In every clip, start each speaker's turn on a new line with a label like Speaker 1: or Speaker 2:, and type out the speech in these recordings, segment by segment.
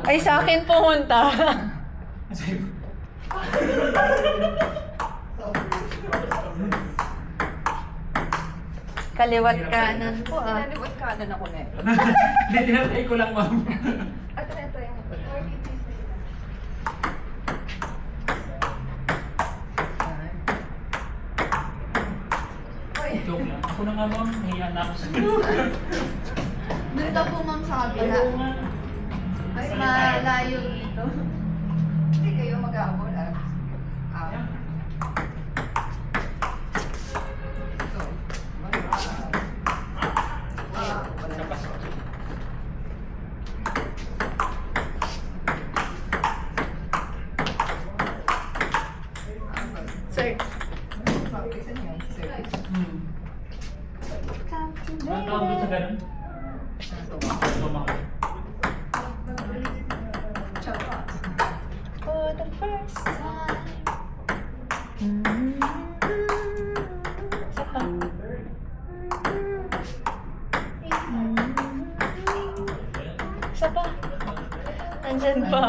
Speaker 1: Ay, sa akin pumunta. Kaliwat kanan po ah.
Speaker 2: Naliwat kanan ako na eh.
Speaker 3: Hindi, tinatay ko lang, ma'am.
Speaker 2: At ito yung...
Speaker 3: Joke lang. Ako na nga, ma'am. Nahiya na ako sa
Speaker 4: Doon ka po ma'am sa kabila.
Speaker 3: Oo nga.
Speaker 4: Mas malayo dito.
Speaker 2: Hindi kayo mag-aabol ah. Ito.
Speaker 1: Sir.
Speaker 3: Ang tawag doon sa ganun? Tumama.
Speaker 1: For the first time. Isa pa. Isa pa. Nandyan pa.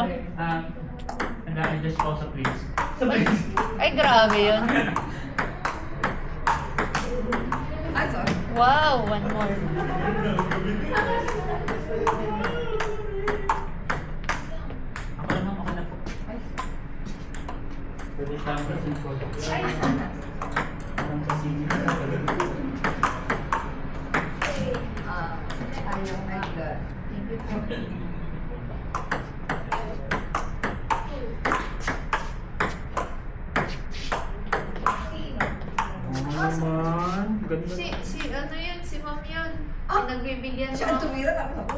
Speaker 3: Nag-a-adjust ko sa please. Sa please.
Speaker 1: Ay, grabe yun.
Speaker 2: Ah, sorry.
Speaker 1: Wow, one more.
Speaker 3: Ako na, ma'am. Ako na po. Pwede sa akin kasi po.
Speaker 2: Ay, sana.
Speaker 3: Parang kasi
Speaker 2: Ayaw nag...
Speaker 3: naman. Ganda.
Speaker 4: Si ano yun? Si ma'am yun.
Speaker 2: Ah!
Speaker 4: Pinagbibigyan
Speaker 2: Siya ang
Speaker 4: ako.
Speaker 2: tumira tapos ako.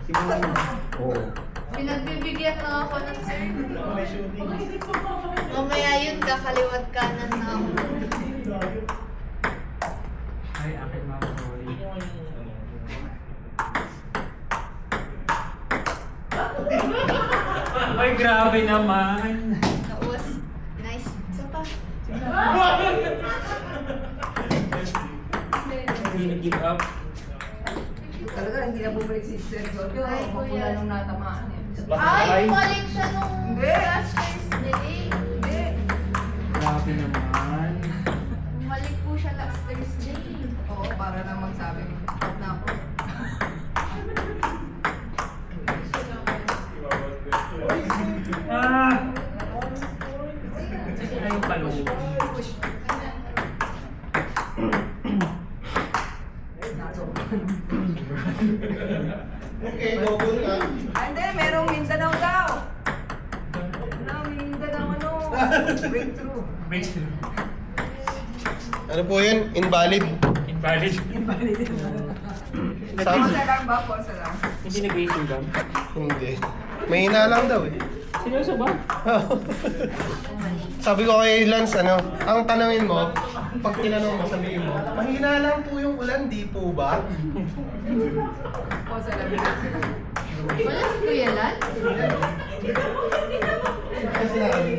Speaker 3: Si ma'am. Oo.
Speaker 4: Pinagbibigyan lang ako ng sir. Mamaya yun, kakaliwat kanan na ako.
Speaker 3: Ay, akin ma'am. Sorry. Ay, grabe naman.
Speaker 4: Nauwas. Nice. Isa pa.
Speaker 3: Hindi nag-give up.
Speaker 2: Talaga, hindi na bumalik si Sir Giorgio.
Speaker 4: Ay, kuya.
Speaker 2: Mapula nung natamaan eh.
Speaker 4: Ay, bumalik siya nung
Speaker 2: Hindi.
Speaker 4: last Thursday.
Speaker 2: Hindi.
Speaker 3: Grabe naman.
Speaker 4: Bumalik po siya last Thursday.
Speaker 2: Oo, para na magsabi. Stop na ako.
Speaker 3: Ah! Kasi ayaw palong.
Speaker 5: Okay, double ka.
Speaker 2: Ah, hindi, merong Mindanao daw. Merong Mindanao ano. Breakthrough.
Speaker 3: Breakthrough.
Speaker 5: Ano po yun? Invalid.
Speaker 3: Invalid.
Speaker 2: Posa lang ba? Posa lang.
Speaker 3: Hindi nag-racing gum.
Speaker 5: Hindi. Mahina lang daw eh.
Speaker 3: Seryoso ba?
Speaker 5: Sabi ko kay Lance, ano, ang tanongin mo, pag tinanong mo, sabihin mo, mahina lang po yung ulan, di po ba?
Speaker 2: Posa lang.
Speaker 4: Wala si Kuya Lan?
Speaker 5: Kasi namin.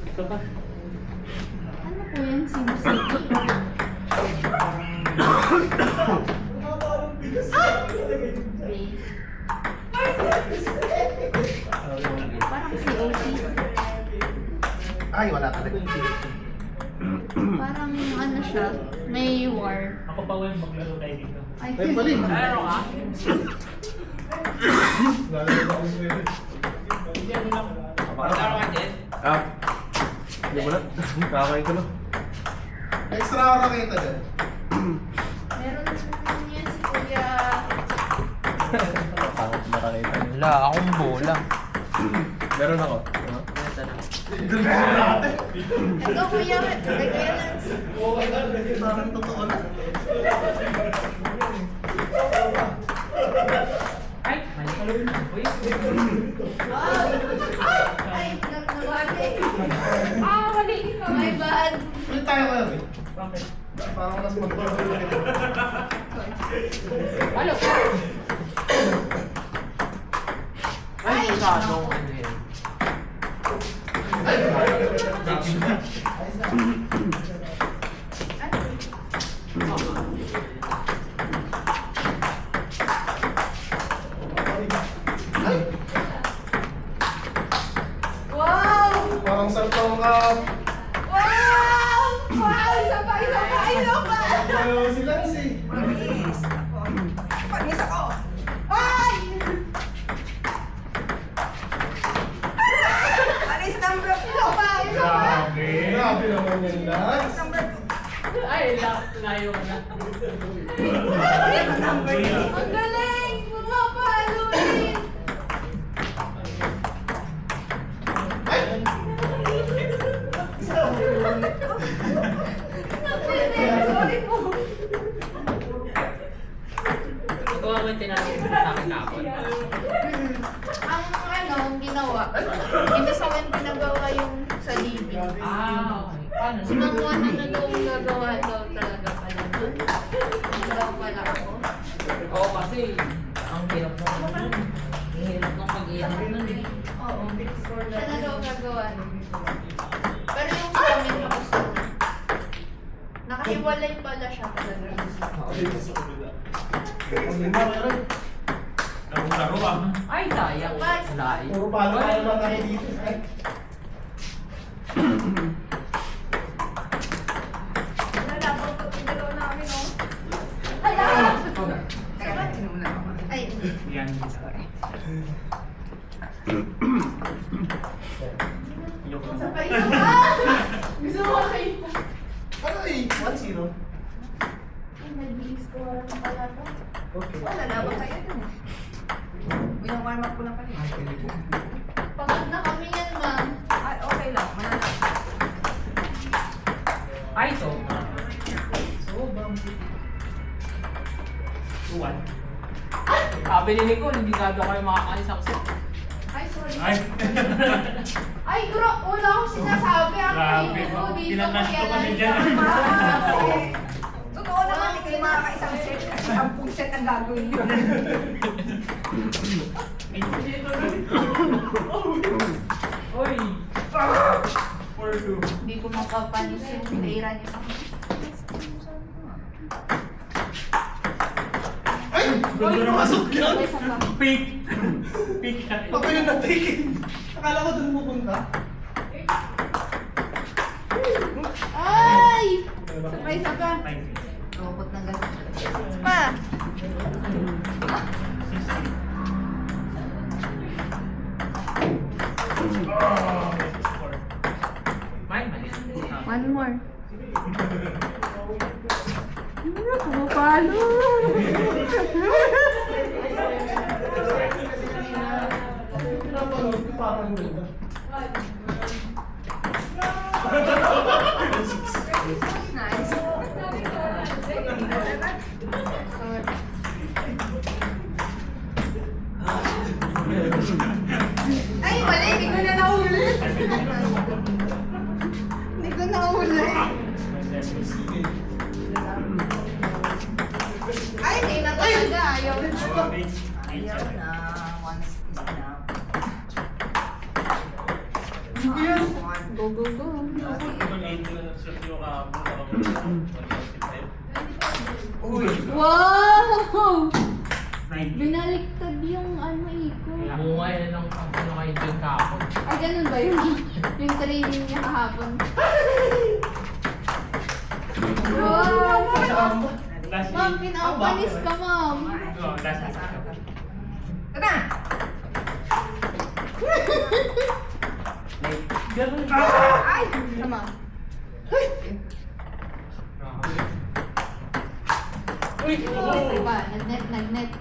Speaker 3: Ito pa.
Speaker 4: Ano po yan? Simusiki? Parang si OT.
Speaker 5: Ay, wala talaga.
Speaker 4: Parang ano siya, may war.
Speaker 3: Ako pa Wem, maglaro tayo dito.
Speaker 4: Ay,
Speaker 5: Ay, balik.
Speaker 3: Laro ka? Laro ka din?
Speaker 5: Ah. Hindi mo na. Kakain ko na. Extra oras kita dyan.
Speaker 4: meron yan si Kuya.
Speaker 1: Wala akong bola.
Speaker 5: Meron ako.
Speaker 4: Ito Kuya, Kuya Lance.
Speaker 5: Parang totoo na.
Speaker 3: Ay! May kalawin na. Uy!
Speaker 4: Wow! Ay, nagbati. Ah, mali. My bad.
Speaker 5: Ulit tayo kayo eh.
Speaker 3: Bakit?
Speaker 5: Parang mas magpapalala kita.
Speaker 3: Halo! Ay! Masyadong ano yan.
Speaker 2: Panis ako. Panis ako. Ay! Alis number 2.
Speaker 4: Isa pa!
Speaker 5: Grabe naman yan, Lance.
Speaker 2: Number 2.
Speaker 3: Ay, layo na.
Speaker 2: Number 2.
Speaker 4: Ang galing! Pumapalo ulit!
Speaker 2: Sorry po.
Speaker 3: Ito ang tinanong sa akin kapon.
Speaker 4: Ang ginawa, ito sa akin pinagawa yung sa living.
Speaker 3: Ah, okay. Paano?
Speaker 4: Sinanguan na daw gagawa daw talaga pala doon. Ano daw pala ako?
Speaker 3: Oo, kasi ang hirap mo. Ang hirap ng pag-iyak nun eh.
Speaker 4: Oo. Siya na daw gagawa nun. Pero yung sa amin gusto na. Nakahiwalay pala siya talaga.
Speaker 6: Laro ah.
Speaker 3: Ay, sayang. Layo.
Speaker 5: Puro palo tayo naman tayo dito. Ay.
Speaker 2: Nalabang ko yung dalawa namin, oh.
Speaker 4: Hala!
Speaker 2: Teka lang, inom na ako.
Speaker 4: Ay,
Speaker 6: Yan. Yok
Speaker 4: isa
Speaker 6: na.
Speaker 4: pa, isa pa! Gusto mo kayo?
Speaker 5: Ay, 1-0.
Speaker 4: Ay, nag-i-score na pala to.
Speaker 5: Okay.
Speaker 2: Wala, labang kayo dun. Warm up ko lang kanina.
Speaker 4: Pagod na kami yan, ma'am.
Speaker 2: Ay, okay lang. Manala.
Speaker 3: Ay, so.
Speaker 6: Tuwan.
Speaker 3: Sabi ni Nicole, hindi nga daw kayo makakaisang set.
Speaker 4: Ay, sorry.
Speaker 6: Ay.
Speaker 4: Ay, wala akong sinasabi. Ang
Speaker 6: Grabe.
Speaker 4: kayo ko dito.
Speaker 6: Tinanas ko kami
Speaker 4: Kaya
Speaker 6: dyan.
Speaker 2: Totoo naman, hindi kayo makakaisang set kasi 10 set ang gagawin nyo.
Speaker 3: Uy!
Speaker 6: 4-2.
Speaker 4: Hindi ko mapapanis yung pera niya.
Speaker 5: Ay! Ganda na masok yan!
Speaker 4: Ay, isa pa.
Speaker 6: Pick. Pick ka.
Speaker 5: Ako yung natikin. Akala ko dun pupunta.
Speaker 4: Ay! Sabay, isa pa.
Speaker 6: 9.
Speaker 4: Robot ng gas. Pa!
Speaker 3: Mine, mine.
Speaker 4: One more. Pumapalo!
Speaker 5: Napanood ko parang ganda.
Speaker 2: Nice. Ay, mali. Hindi ko na nahuli. Hindi ko nahuli. Ay, hindi na talaga. Ayaw na. Ayaw na. Once is enough.
Speaker 4: Go, go, go. Wow!
Speaker 6: 9.
Speaker 4: Binaliktad yung ano ko.
Speaker 3: Bunga yan ng ano kayo dyan kapon.
Speaker 4: Ay, ganun ba yun? Yung training niya kahapon. Wow!
Speaker 6: Last
Speaker 4: Ma'am,
Speaker 6: eight.
Speaker 4: pinakapanis ka, ma'am.
Speaker 6: Oh, last eight.
Speaker 2: Tara!
Speaker 3: Ganun
Speaker 2: Ay!
Speaker 4: Sama.
Speaker 3: Uy!
Speaker 4: Isa pa. Nag-net, nag-net.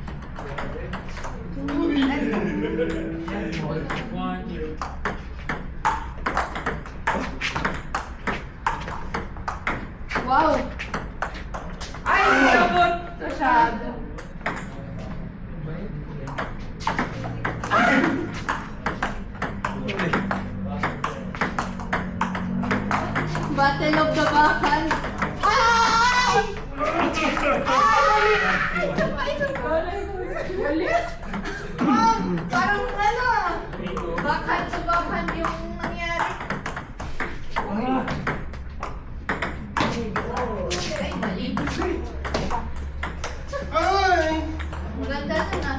Speaker 6: One, two.
Speaker 4: Wow!
Speaker 2: Ay!
Speaker 3: Sabot!
Speaker 4: Masyado. Battle of the Bakan. Ay! Ma'am, parang ano, bakan sa bakan yung nangyari. Ay, mali.
Speaker 5: Ay!
Speaker 4: Ang ganda nun ah.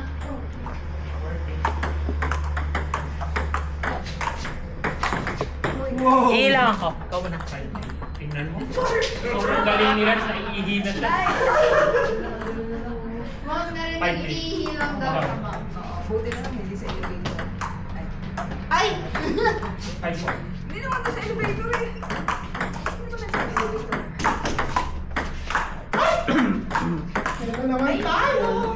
Speaker 5: Wow!
Speaker 3: Ilang ako. Ikaw na.
Speaker 6: Tingnan mo. Sobrang galing nila sa iihina siya.
Speaker 4: Naghihilang daw sa mama.
Speaker 2: Buti na lang, hindi sa elevator.
Speaker 4: Ay!
Speaker 6: 5-4.
Speaker 2: Hindi naman to sa elevator eh. Hindi naman sa elevator.
Speaker 5: Ano naman tayo?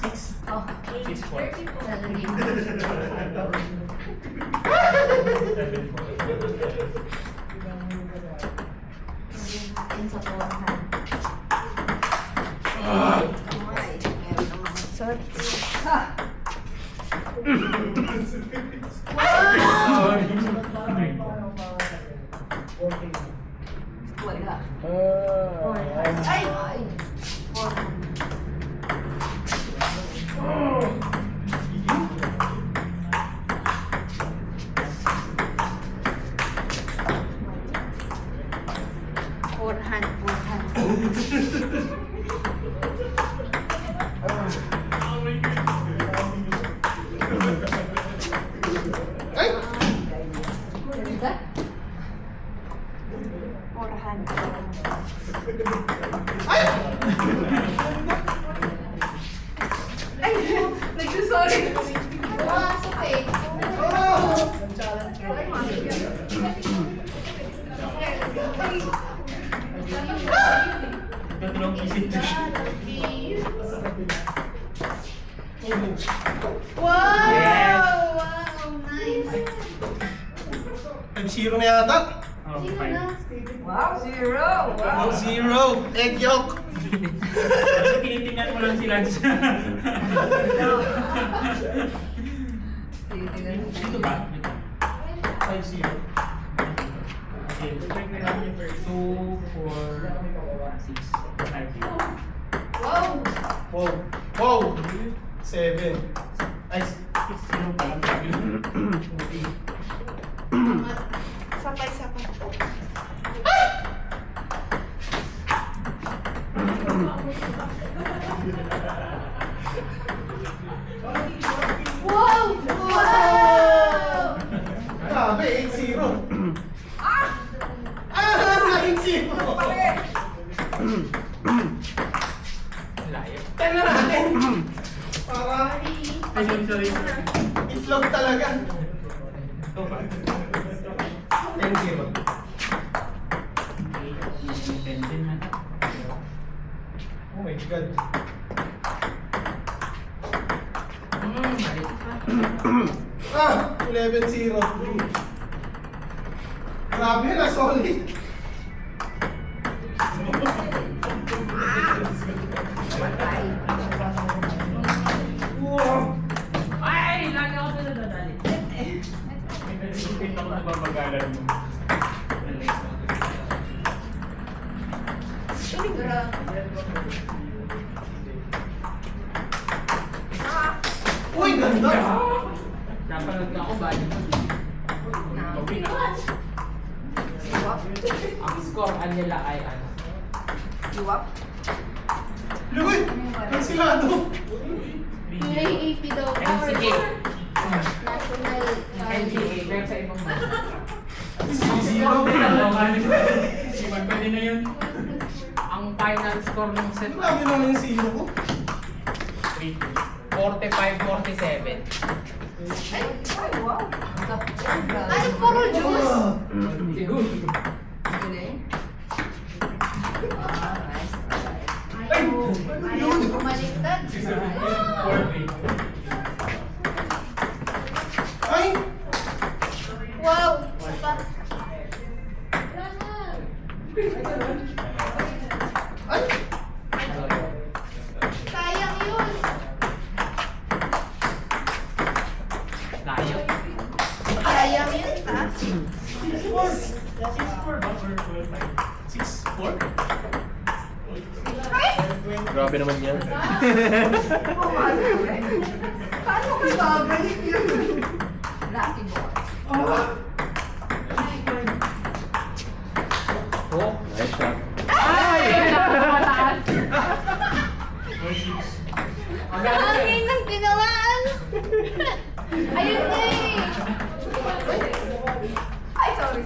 Speaker 6: 6-4.
Speaker 4: Sa portahan.
Speaker 1: Sorry.
Speaker 2: Wala.
Speaker 1: Ay!
Speaker 5: Ay!
Speaker 2: Nagsusorry.
Speaker 4: Pumasok eh.
Speaker 6: Tatlong isip na siya.
Speaker 4: Wow!
Speaker 6: Yes.
Speaker 4: Wow! Nice!
Speaker 5: 5-0 na yata.
Speaker 6: Oh,
Speaker 4: Sino
Speaker 6: 5.
Speaker 4: na?
Speaker 2: Wow, 0. Wow.
Speaker 5: 0. Egg yolk.
Speaker 6: Tinitingnan mo lang sila dyan. Dito ba?
Speaker 5: 5-0.
Speaker 6: Okay. 2, 4, 6, 5.
Speaker 4: Wow!
Speaker 5: Wow. Wow. 7. Ay,
Speaker 6: 6-0 pa lang.
Speaker 1: Sapay-sapay.
Speaker 4: Wow! Wow!
Speaker 5: grabe, 8-0. Ah! 9-0.
Speaker 6: Layo.
Speaker 5: 10 na natin. Para
Speaker 6: Ay, sorry.
Speaker 5: itlog talaga.
Speaker 6: Ito ba?
Speaker 5: 10-0.
Speaker 6: 10 na.
Speaker 5: Oh my God. Ah! 11-0. Grabe na, solid. Wow!
Speaker 3: Ay! Lagi ako sila dadali.
Speaker 6: Isipin ako na babagalan mo.
Speaker 5: Uy, ganda!
Speaker 3: Napanood na ako bali mo.
Speaker 6: Okay na.
Speaker 3: Ang score nila ay ano?
Speaker 2: Iwap.
Speaker 5: Uy! Kansilado!
Speaker 4: PAAP daw.
Speaker 3: NCA.
Speaker 4: National
Speaker 3: NCA. Pero sa ibang bansa.
Speaker 5: 0.
Speaker 6: Si Magpali na yun.
Speaker 3: Ang final score ng set
Speaker 5: Grabe naman yung zero ko.
Speaker 3: 45-47.
Speaker 2: Ay, wow.
Speaker 4: Ano puro juice?
Speaker 3: Siguro.
Speaker 2: Galing.
Speaker 4: Ayaw bumaliktad.
Speaker 5: Ay!
Speaker 4: Wow! Sapa.
Speaker 5: Ay!
Speaker 4: Sayang yun.
Speaker 3: Layo.
Speaker 4: Sayang yun, ha?
Speaker 5: 6-4? Grabe naman yan.
Speaker 2: Paano ko babalik yun? Lucky boy.
Speaker 3: Oh.
Speaker 5: Nice shot.
Speaker 3: Mataas.
Speaker 4: Hangin ng ginawaan. Ayun na eh.
Speaker 2: Ay, sorry.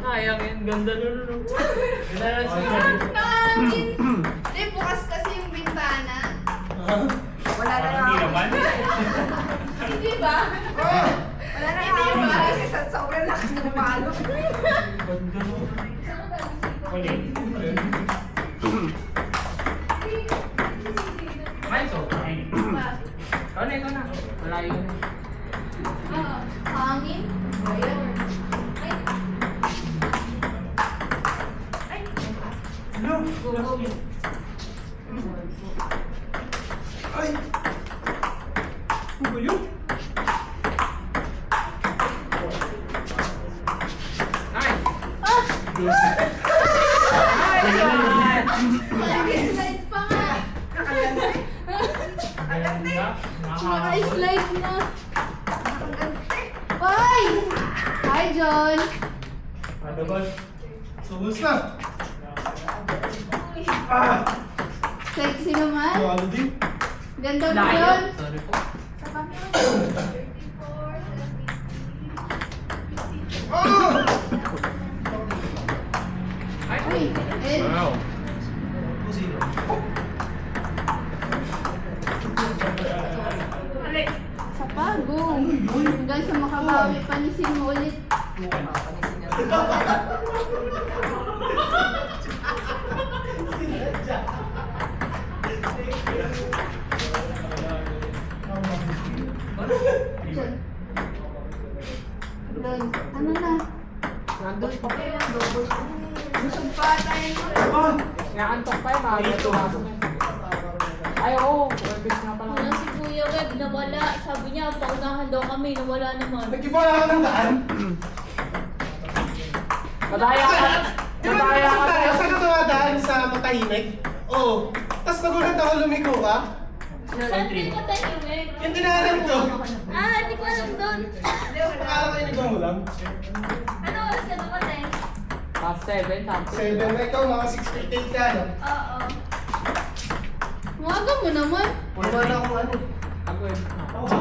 Speaker 3: Sayang yan. Ganda nun. Ganda na siya.
Speaker 4: Hangin. Di
Speaker 2: Wala na nga
Speaker 6: Hindi
Speaker 2: ako.
Speaker 6: naman.
Speaker 4: Hindi ba?
Speaker 2: Wala na nga ako. Kasi sa sobrang lakas ng palo.
Speaker 6: Uli.
Speaker 3: Ay, so. Ikaw na, ikaw na. Malayo na.
Speaker 4: Hangin. Ayun. Ay. Go, go, go.
Speaker 5: Ay! Ano ba yun?
Speaker 3: Nice!
Speaker 4: Slide pa nga. Naka-slide na. Hoy! Hi, John.
Speaker 6: Ano ba?
Speaker 5: Subos na! Ah!
Speaker 4: Sexy naman.
Speaker 5: Ano din?
Speaker 4: Ganda mo,
Speaker 3: Layo.
Speaker 4: John.
Speaker 3: Sorry po.
Speaker 5: Ah!
Speaker 4: Uy, Ed.
Speaker 3: Wow.
Speaker 5: Sino?
Speaker 4: Sa pagong. Hanggang sa makabawi pa ni Sino ulit. John. John, ano na?
Speaker 3: Nandun pa.
Speaker 2: Busog pa tayo.
Speaker 5: Ah!
Speaker 3: Naantok pa yun. Ito. Ay, oo. Orbis nga pala.
Speaker 7: Wala si Kuya Web, nawala. Sabi niya, paunahan daw kami, nawala naman.
Speaker 5: Nag-iba ka ng daan?
Speaker 3: Madaya ka.
Speaker 5: Di ba
Speaker 3: Madaya
Speaker 5: napasok
Speaker 3: ka.
Speaker 5: tayo? Saan ka tumadaan sa matahimik? Oo. Tapos nagulat ako lumiko ka?
Speaker 7: Saan din matahimik?
Speaker 5: Yung dinaanan ko.
Speaker 7: Ah, hindi ko alam doon.
Speaker 5: Akala ko inigaw mo lang.
Speaker 7: Ano oras ka dumating?
Speaker 3: 7, something.
Speaker 5: 7 na ikaw, mga 6:58 ka, no?
Speaker 7: Oo.
Speaker 4: Umaga mo naman.
Speaker 5: Wala na akong ano.
Speaker 3: Ako yun.
Speaker 5: Ako ba?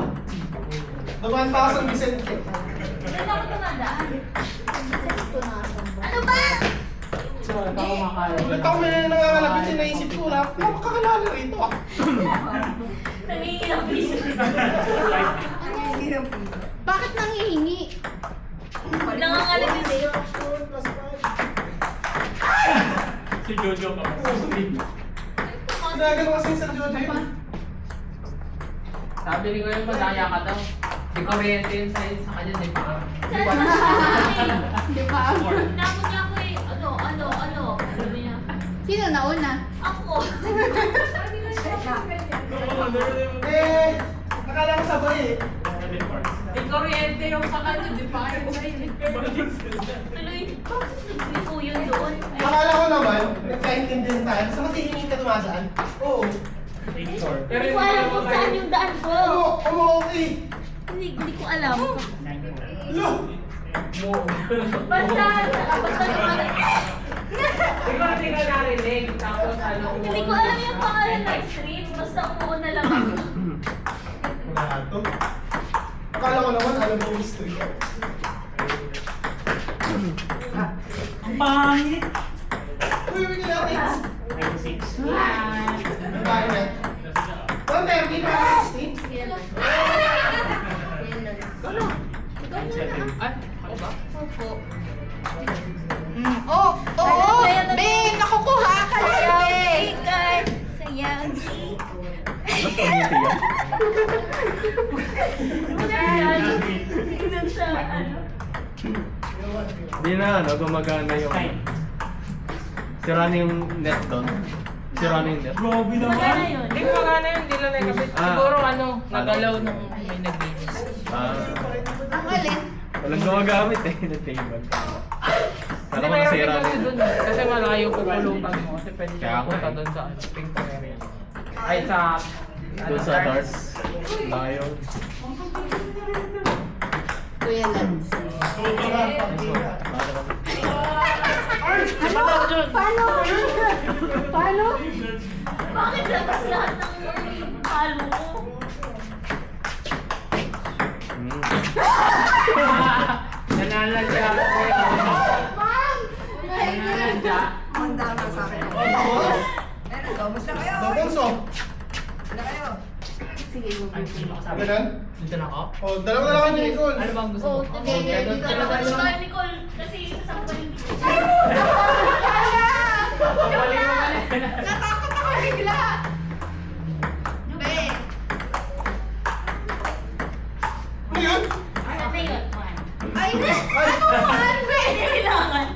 Speaker 5: Dumaan pa ako sa Vicente.
Speaker 7: Doon ako dumadaan. Ano ba?
Speaker 3: So, wala pa kumakain.
Speaker 5: Ulit ako may nangangalabit yung naisip ko. Wala akong makakalala rito ah.
Speaker 7: Nangingin piso.
Speaker 2: Hindi ng piso.
Speaker 4: Bakit nangihingi?
Speaker 7: Nangangalag yun eh.
Speaker 6: Si Jojo ka.
Speaker 5: Ginagano kasi sa Jojo yun.
Speaker 3: Sabi ni Kuya, madaya ka daw. Di kuryente yun sa kanya, di ba?
Speaker 7: Saan ka nakakali?
Speaker 4: Di ba?
Speaker 7: Napon niya ako eh. Ano? Sabi niya.
Speaker 4: Sino nauna?
Speaker 7: Ako.
Speaker 5: Eh, akala ko sabay eh.
Speaker 3: Di kuryente yung sa kanya, di ba?
Speaker 7: Tuloy, bakit nagsipo yun doon? Ay,
Speaker 5: Akala ko naman, nagkaintindihan tayo. Sa matihingi ka tumasaan? Oo.
Speaker 6: Picture.
Speaker 7: hindi ko alam kung saan yung daan ko.
Speaker 5: Okay.
Speaker 7: Hindi ko alam.
Speaker 5: Lo!
Speaker 7: Basta naman.
Speaker 3: Hindi ka narinig. Tapos ano?
Speaker 7: Hindi ko alam yung pangalan ng street. Basta umuuna lang ako.
Speaker 5: Wala to. Akala ko naman, alam ko yung history.
Speaker 6: Ang pangit.
Speaker 5: Uy, wait natin.
Speaker 6: 96.
Speaker 5: Ang pangit. 1:30 na 16.
Speaker 3: Ay, ano ba?
Speaker 2: Oo!
Speaker 7: Kaya na-
Speaker 2: Be, nakukuha ka lang, be!
Speaker 7: Sayaw, sayaw, Tingnan sa ano.
Speaker 8: Hindi na, ano, gumagana yung... Sira na yung net doon. Sira na yung net.
Speaker 6: Grabe
Speaker 7: Magana yun.
Speaker 3: Hindi ko magana yun, hindi lang nakabit.
Speaker 8: Ah.
Speaker 3: Siguro ano, nagalaw nung may naglinis.
Speaker 8: Ah,
Speaker 4: Ang alin?
Speaker 8: walang gumagamit eh, na table.
Speaker 3: Hindi
Speaker 8: Kala ko
Speaker 3: mayroon din
Speaker 8: nasira
Speaker 3: kasi
Speaker 8: na
Speaker 3: doon eh. Kasi malayo pupulutan mo. Kasi pwede
Speaker 8: Kaya
Speaker 3: ka
Speaker 8: ako
Speaker 3: punta
Speaker 8: eh.
Speaker 3: doon sa ping pong area. Ay, sa...
Speaker 8: doon sa darts. Layo.
Speaker 4: Kuya Lance.
Speaker 8: Ano?
Speaker 4: Paano? Paano?
Speaker 7: Bakit labas lahat ng halo mo?
Speaker 8: Hmm.
Speaker 3: Nananadya ako eh.
Speaker 4: Ma'am!
Speaker 3: Nananadya.
Speaker 2: Manda na sa akin. Meron daw. Basta kayo.
Speaker 5: Dabonso.
Speaker 2: Ano kayo?
Speaker 4: Sige,
Speaker 5: Ganun?
Speaker 3: Dito na ako?
Speaker 5: Oh, dalawa na lang kayo ni Nicole.
Speaker 3: Ano bang gusto
Speaker 7: Oh,
Speaker 3: mo?
Speaker 7: hindi, hindi.
Speaker 3: Ganun,
Speaker 7: Dito
Speaker 3: ganun,
Speaker 7: na
Speaker 3: ganun.
Speaker 7: tayo, Nicole. Kasi sasampalin ko.
Speaker 4: Natakot ako bigla! Be!
Speaker 5: Ano yun?
Speaker 7: Ano na yun?
Speaker 4: Ay, ano man, be?
Speaker 7: Kailangan.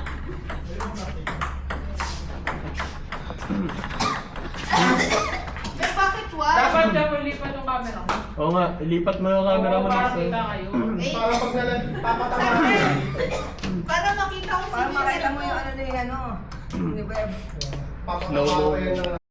Speaker 4: Be, bakit why?
Speaker 3: Dapat daw lipat yung camera mo.
Speaker 8: Oo nga, ilipat mo yung camera mo
Speaker 3: Para
Speaker 8: na
Speaker 3: kita kayo.
Speaker 5: Para pag papatamaan dito.
Speaker 4: Para makita ko
Speaker 2: Para
Speaker 4: si
Speaker 2: makita mo yung ano na yung ano. Ni Beb.
Speaker 5: Papatamaan ko yan ng